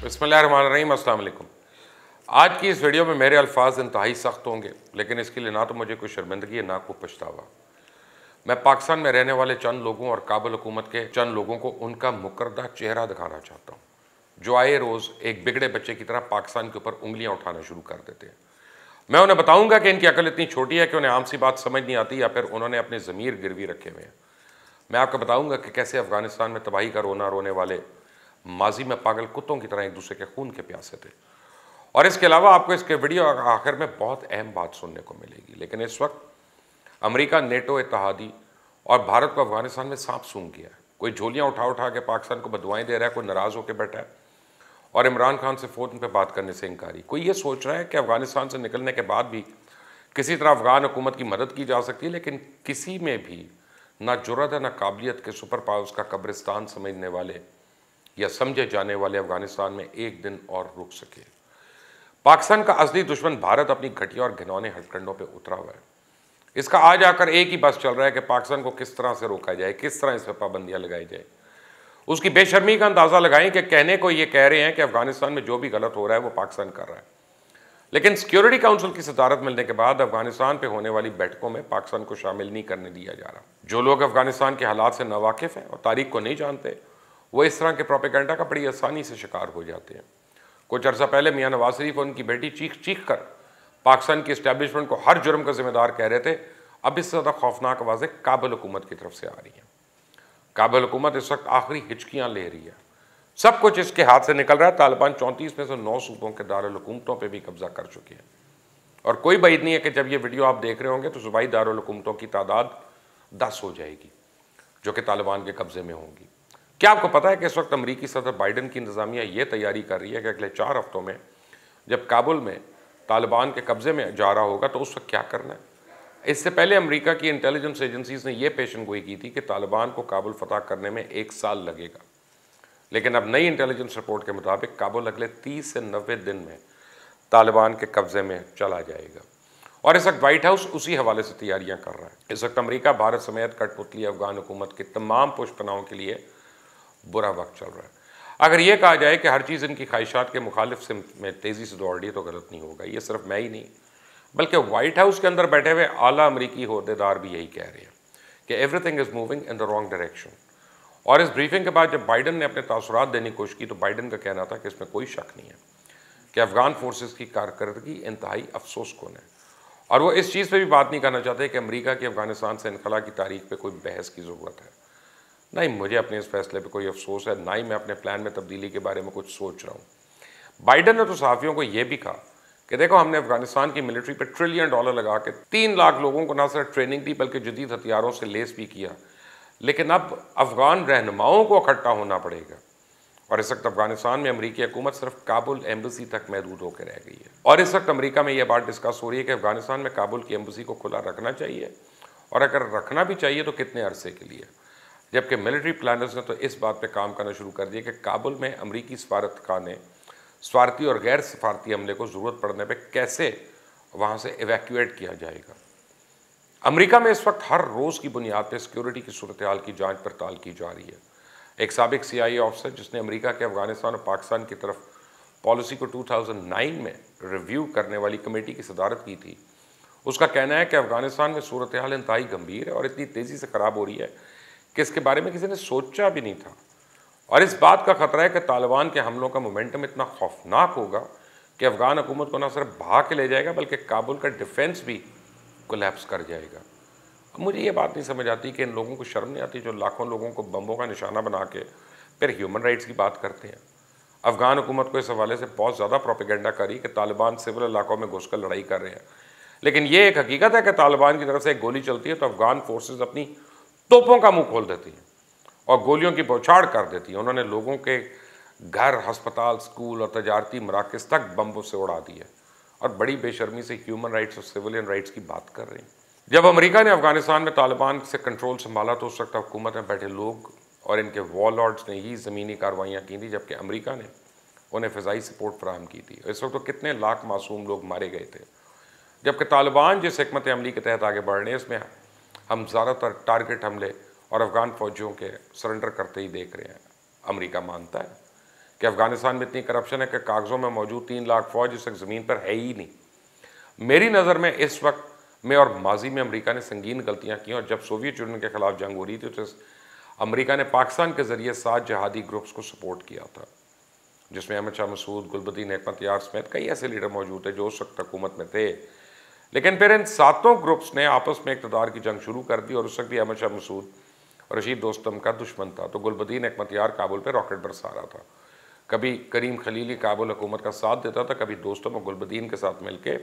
बिस्मिल्लाहिर्रहमानिर्रहीम, अस्सलाम वालेकुम। आज की इस वीडियो में मेरे अल्फाज इंतहाई सख्त होंगे, लेकिन इसके लिए ना तो मुझे कोई शर्मिंदगी है ना कोई पछतावा। मैं पाकिस्तान में रहने वाले चंद लोगों और काबुल हुकूमत के चंद लोगों को उनका मुकर्रदा चेहरा दिखाना चाहता हूँ, जो आए रोज़ एक बिगड़े बच्चे की तरह पाकिस्तान के ऊपर उंगलियाँ उठाना शुरू कर देते हैं। मैं उन्हें बताऊँगा कि इनकी अकल इतनी छोटी है कि उन्हें आम सी बात समझ नहीं आती, या फिर उन्होंने अपने ज़मीर गिरवी रखे हुए हैं। मैं आपको बताऊँगा कि कैसे अफ़गानिस्तान में तबाही का रोना रोने वाले माजी में पागल कुत्तों की तरह एक दूसरे के खून के प्यासे थे। और इसके अलावा आपको इसके वीडियो आखिर में बहुत अहम बात सुनने को मिलेगी। लेकिन इस वक्त अमेरिका, नेटो इत्तेहादी और भारत को अफगानिस्तान में सांप सूंघ गया है। कोई झोलियाँ उठा उठा के पाकिस्तान को बदुआएं दे रहा है, कोई नाराज़ होकर बैठा है और इमरान खान से फ़ोन पर बात करने से इनकारी। कोई ये सोच रहा है कि अफगानिस्तान से निकलने के बाद भी किसी तरह अफगान हुकूमत की मदद की जा सकती है, लेकिन किसी में भी ना जुर्रत है ना काबिलियत के सुपर पावर्स का कब्रिस्तान समझने वाले या समझे जाने वाले अफगानिस्तान में एक दिन और रुक सके। पाकिस्तान का असली दुश्मन भारत अपनी घटिया और घिनौने हथकंडों पे उतरा हुआ है। इसका आज आकर एक ही बस चल रहा है कि पाकिस्तान को किस तरह से रोका जाए, किस तरह इस पर पाबंदियां लगाई जाए। उसकी बेशर्मी का अंदाजा लगाएं कि कहने को ये कह रहे हैं कि अफगानिस्तान में जो भी गलत हो रहा है वो पाकिस्तान कर रहा है, लेकिन सिक्योरिटी काउंसिल की सदारत मिलने के बाद अफगानिस्तान पे होने वाली बैठकों में पाकिस्तान को शामिल नहीं करने दिया जा रहा। जो लोग अफगानिस्तान के हालात से नावाकिफ हैं और तारीख को नहीं जानते, वो इस तरह के प्रोपेगेंडा का बड़ी आसानी से शिकार हो जाते हैं। कुछ अर्सा पहले मियां नवाज शरीफ और उनकी बेटी चीख चीख कर पाकिस्तान की इस्टेब्लिशमेंट को हर जुर्म का जिम्मेदार कह रहे थे। अब इससे ज़्यादा खौफनाक आवाज़ें काबुल हुकूमत की तरफ से आ रही हैं। काबुल हुकूमत इस वक्त आखिरी हिचकियाँ ले रही है। सब कुछ इसके हाथ से निकल रहा है। तालिबान 34 में से 9 सूबों के दारुल हुकूमतों पर भी कब्जा कर चुके हैं और कोई बात नहीं है कि जब ये वीडियो आप देख रहे होंगे तो सूबाई दारुल हुकूमतों की तादाद 10 हो जाएगी जो कि तालिबान के कब्जे में होंगी। क्या आपको पता है कि इस वक्त अमरीकी सदर बाइडन की इंतजामिया ये तैयारी कर रही है कि अगले 4 हफ्तों में जब काबुल में तालिबान के कब्जे में जा रहा होगा तो उस वक्त क्या करना है। इससे पहले अमरीका की इंटेलिजेंस एजेंसीज ने यह पेशनगोई की थी कि तालिबान को काबुल फतह करने में 1 साल लगेगा, लेकिन अब नई इंटेलिजेंस रिपोर्ट के मुताबिक काबुल अगले 30 से 90 दिन में तालिबान के कब्जे में चला जाएगा। और इस वक्त व्हाइट हाउस उसी हवाले से तैयारियां कर रहा है। इस वक्त अमरीका, भारत समेत कठपुतली अफगान हुकूमत के तमाम पुष्पनाओं के लिए बुरा वक्त चल रहा है। अगर ये कहा जाए कि हर चीज़ इनकी ख्वाहिशात के मुखालिफ से में तेज़ी से दौड़ रही है तो गलत नहीं होगा। ये सिर्फ मैं ही नहीं बल्कि व्हाइट हाउस के अंदर बैठे हुए आला अमरीकी ओहदेदार भी यही कह रहे हैं कि everything is moving in the wrong direction. और इस ब्रीफिंग के बाद जब बाइडन ने अपने तासुरात देने की कोशिश की तो बाइडन का कहना था कि इसमें कोई शक नहीं है कि अफगान फोर्सेस की कारकर्दगी इंतहाई अफसोसकुन है, और वो इस चीज़ पे भी बात नहीं करना चाहते कि अमेरिका की अफगानिस्तान से इनखला की तारीख पे कोई बहस की ज़रूरत है। ना ही मुझे अपने इस फैसले पे कोई अफसोस है, ना ही मैं अपने प्लान में तब्दीली के बारे में कुछ सोच रहा हूँ। बाइडन ने तो सहाफ़ियों को यह भी कहा कि देखो, हमने अफगानिस्तान की मिलिट्री पे $1 ट्रिलियन लगा के 3 लाख लोगों को ना सिर्फ ट्रेनिंग दी बल्कि जदीद हथियारों से लेस भी किया, लेकिन अब अफगान रहनुमाओं को इकट्ठा होना पड़ेगा। और इस वक्त अफगानिस्तान में अमरीकी हुकूमत सिर्फ काबुल एम्बेसी तक महदूद होकर रह गई है। और इस वक्त अमरीका में यह बात डिस्कस हो रही है कि अफगानिस्तान में काबुल की एम्बेसी को खुला रखना चाहिए, और अगर रखना भी चाहिए तो कितने अरसे के लिए। जबकि मिलिट्री प्लानर्स ने तो इस बात पे काम करना शुरू कर दिया कि काबुल में अमरीकी सफारतखाने स्वार्थी और गैर सफारती अमले को ज़रूरत पड़ने पे कैसे वहाँ से एवैक्यूएट किया जाएगा। अमरीका में इस वक्त हर रोज़ की बुनियाद पर सिक्योरिटी की सूरत हाल की जाँच पड़ताल की जा रही है। एक साबिक CIA ऑफिसर जिसने अमरीका के अफगानिस्तान और पाकिस्तान की तरफ पॉलिसी को 2009 में रिव्यू करने वाली कमेटी की सदारत की थी, उसका कहना है कि अफगानिस्तान में सूरत हाल इंतहाई गंभीर है और इतनी तेज़ी से ख़राब हो रही है कि इसके बारे में किसी ने सोचा भी नहीं था। और इस बात का ख़तरा है कि तालिबान के हमलों का मोमेंटम इतना खौफनाक होगा कि अफगान हुकूमत को न सिर्फ भगा के ले जाएगा बल्कि काबुल का डिफेंस भी कोलैप्स कर जाएगा। अब मुझे ये बात नहीं समझ आती कि इन लोगों को शर्म नहीं आती जो लाखों लोगों को बम्बों का निशाना बना के फिर ह्यूमन राइट्स की बात करते हैं। अफगान हुकूमत को इस हवाले से बहुत ज़्यादा प्रोपेगेंडा करी कि तालिबान सिविल इलाकों में घुसकर लड़ाई कर रहे हैं, लेकिन ये एक हकीकत है कि तालिबान की तरफ से एक गोली चलती है तो अफगान फोर्सेज अपनी तोपों का मुंह खोल देती हैं और गोलियों की बौछार कर देती हैं। उन्होंने लोगों के घर, अस्पताल, स्कूल और तजारती मराकज़ तक बम्बों से उड़ा दी है और बड़ी बेशर्मी से ह्यूमन राइट्स और सिविलियन राइट्स की बात कर रहे हैं। जब अमेरिका ने अफगानिस्तान में तालिबान से कंट्रोल संभाला तो उस वक्त हुकूमत में बैठे लोग और इनके वॉरलॉर्ड्स ने ही ज़मीनी कार्रवाइयाँ की थी, जबकि अमेरिका ने उन्हें फ़िज़ाई सपोर्ट फराहम की थी। इस वक्त तो कितने लाख मासूम लोग मारे गए थे। जबकि तालिबान जिस हिकमत अमली के तहत आगे बढ़ रहे हैं इसमें हम ज़्यादातर टारगेट हमले और अफगान फ़ौजियों के सरेंडर करते ही देख रहे हैं। अमेरिका मानता है कि अफ़गानिस्तान में इतनी करप्शन है कि कागज़ों में मौजूद 3 लाख फ़ौज इस वक्त ज़मीन पर है ही नहीं। मेरी नज़र में इस वक्त में और माजी में अमेरिका ने संगीन गलतियाँ की, और जब सोवियत यूनियन के ख़िलाफ़ जंग हो रही थी तो अमेरिका ने पाकिस्तान के ज़रिए 7 जिहादी ग्रुप्स को सपोर्ट किया था, जिसमें अहमद शाह मसूद, गुलबदीन हिकमत यार समेत कई ऐसे लीडर मौजूद थे जो उस वक्त हुकूमत में थे। लेकिन फिर इन 7 ग्रुप्स ने आपस में इक़्तिदार की जंग शुरू कर दी, और उस वक्त भी अहमद शाह मसूद रशीद दोस्तम का दुश्मन था, तो गुलबदीन हिकमत यार काबुल पर रॉकेट बरसा रहा था। कभी करीम खलीली काबुल हुकूमत का साथ देता था, कभी दोस्तों और गुलबदीन के साथ मिलकर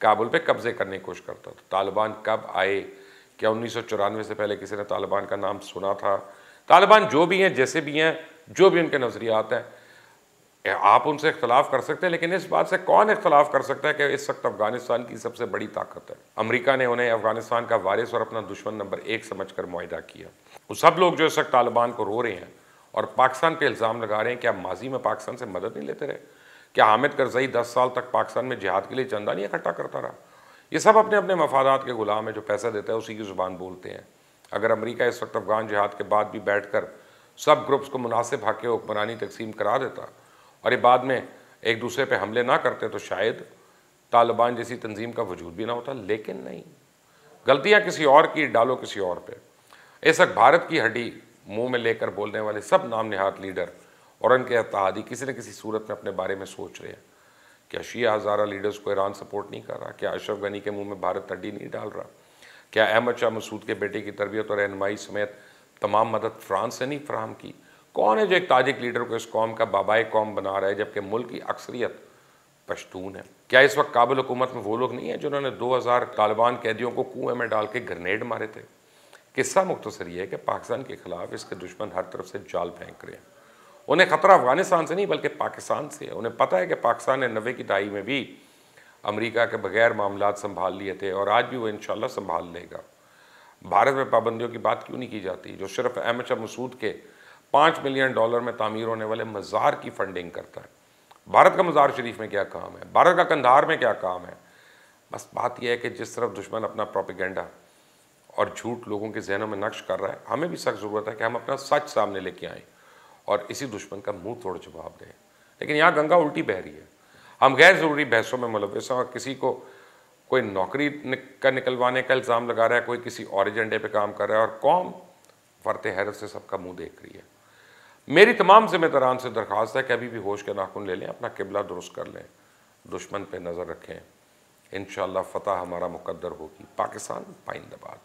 काबुल पे कब्जे करने की कोशिश करता था। तालिबान कब आए? क्या 1994 से पहले किसी ने तालिबान का नाम सुना था? तालिबान जो भी हैं, जैसे भी हैं, जो भी उनके नज़रियात हैं, आप उनसे इख्तलाफ कर सकते हैं, लेकिन इस बात से कौन इख्तलाफ कर सकता है कि इस वक्त अफगानिस्तान की सबसे बड़ी ताकत है। अमेरिका ने उन्हें अफगानिस्तान का वारिस और अपना दुश्मन नंबर 1 समझकर मुआहिदा किया। वो सब लोग जो इस वक्त तालिबान को रो रहे हैं और पाकिस्तान पे इल्ज़ाम लगा रहे हैं कि आप माजी में पाकिस्तान से मदद नहीं लेते रहे, क्या हामिद करज़ई 10 साल तक पाकिस्तान में जिहाद के लिए चंदा नहीं इकट्ठा करता रहा? ये सब अपने अपने मफादात के गुलाम है, जो पैसा देता है उसी की ज़ुबान बोलते हैं। अगर अमेरिका इस वक्त अफगान जिहाद के बाद भी बैठ कर सब ग्रुप्स को मुनासिब हक़ हुक्मरानी तकसीम करा देता और ये बाद में एक दूसरे पे हमले ना करते, तो शायद तालिबान जैसी तंजीम का वजूद भी ना होता। लेकिन नहीं, गलतियाँ किसी और की, डालो किसी और पे। इस वक्त भारत की हड्डी मुँह में लेकर बोलने वाले सब नाम निहात लीडर और उनके इत्तेहादी किसी न किसी सूरत में अपने बारे में सोच रहे हैं। क्या शिया हज़ारा लीडर्स को ईरान सपोर्ट नहीं कर रहा? क्या अशरफ गनी के मुंह में भारत हड्डी नहीं डाल रहा? क्या अहमद शाह मसूद के बेटे की तरबियत और रहनुमाई समेत तमाम मदद फ्रांस से नहीं फराहम की? कौन है जो एक ताजिक लीडर को इस कौम का बाबाए कौम बना रहा है, जबकि मुल्क की अक्सरियत पश्तून है? क्या इस वक्त काबुल हुकूमत में वो लोग नहीं हैं जिन्होंने 2000 तालिबान कैदियों को कुएं में डाल के ग्रेनेड मारे थे? किस्सा मुख्तसर ये है कि पाकिस्तान के खिलाफ इसके दुश्मन हर तरफ से जाल फेंक रहे हैं। उन्हें ख़तरा अफगानिस्तान से नहीं बल्कि पाकिस्तान से है। उन्हें पता है कि पाकिस्तान ने 90 की दहाई में भी अमेरिका के बगैर मामलात संभाल लिए थे और आज भी वो इंशाल्लाह संभाल लेगा। भारत में पाबंदियों की बात क्यों नहीं की जाती, जो सिर्फ अहमद शाह मसूद के $5 मिलियन में तामीर होने वाले मज़ार की फंडिंग करता है? भारत का मज़ार शरीफ में क्या काम है? भारत का कंधार में क्या काम है? बस बात यह है कि जिस तरफ दुश्मन अपना प्रोपेगेंडा और झूठ लोगों के जहनों में नक्श कर रहा है, हमें भी सख्त ज़रूरत है कि हम अपना सच सामने लेके आएँ और इसी दुश्मन का मुंह तोड़ जवाब दें। लेकिन यहाँ गंगा उल्टी बह रही है। हम गैर ज़रूरी बहसों में मुलव्वस हैं और किसी को कोई नौकरी का निकलवाने का इल्ज़ाम लगा रहा है, कोई किसी और एजेंडे पे काम कर रहा है और कौम फरते हैरत से सबका मुंह देख रही है। मेरी तमाम ज़िम्मेदारान से दरख्वास्त है कि अभी भी होश के नाखून ले लें, अपना किबला दुरुस्त कर लें, दुश्मन पे नज़र रखें। इंशाअल्लाह फ़तह हमारा मुकद्दर होगी। पाकिस्तान पाइंदाबाद।